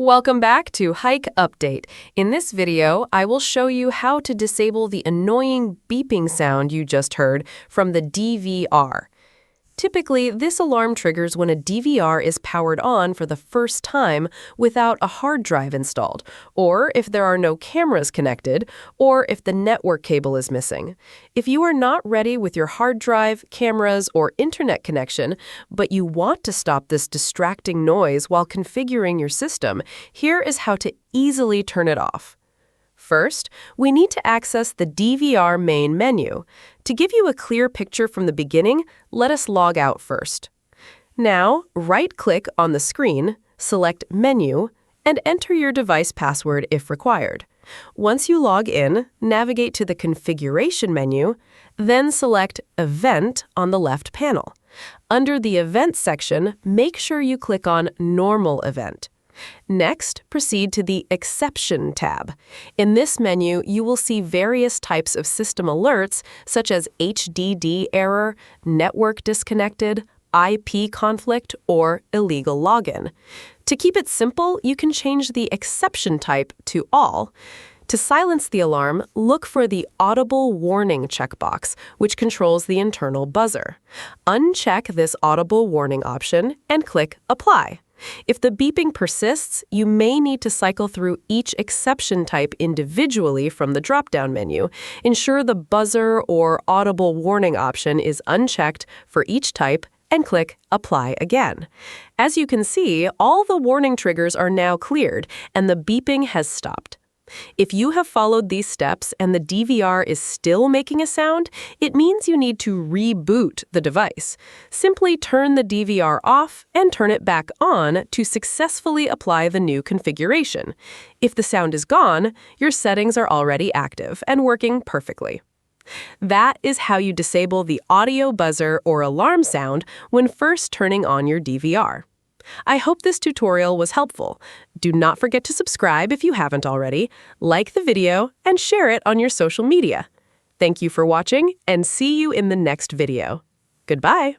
Welcome back to Hike Update. In this video, I will show you how to disable the annoying beeping sound you just heard from the DVR. Typically, this alarm triggers when a DVR is powered on for the first time without a hard drive installed, or if there are no cameras connected, or if the network cable is missing. If you are not ready with your hard drive, cameras, or internet connection, but you want to stop this distracting noise while configuring your system, here is how to easily turn it off. First, we need to access the DVR main menu. To give you a clear picture from the beginning, let us log out first. Now, right-click on the screen, select Menu, and enter your device password if required. Once you log in, navigate to the Configuration menu, then select Event on the left panel. Under the Events section, make sure you click on Normal Event. Next, proceed to the Exception tab. In this menu, you will see various types of system alerts, such as HDD error, network disconnected, IP conflict, or illegal login. To keep it simple, you can change the exception type to All. To silence the alarm, look for the Audible Warning checkbox, which controls the internal buzzer. Uncheck this Audible Warning option and click Apply. If the beeping persists, you may need to cycle through each exception type individually from the drop-down menu. Ensure the buzzer or audible warning option is unchecked for each type and click Apply again. As you can see, all the warning triggers are now cleared and the beeping has stopped. If you have followed these steps and the DVR is still making a sound, it means you need to reboot the device. Simply turn the DVR off and turn it back on to successfully apply the new configuration. If the sound is gone, your settings are already active and working perfectly. That is how you disable the audio buzzer or alarm sound when first turning on your DVR. I hope this tutorial was helpful. Do not forget to subscribe if you haven't already, like the video, and share it on your social media. Thank you for watching, and see you in the next video. Goodbye.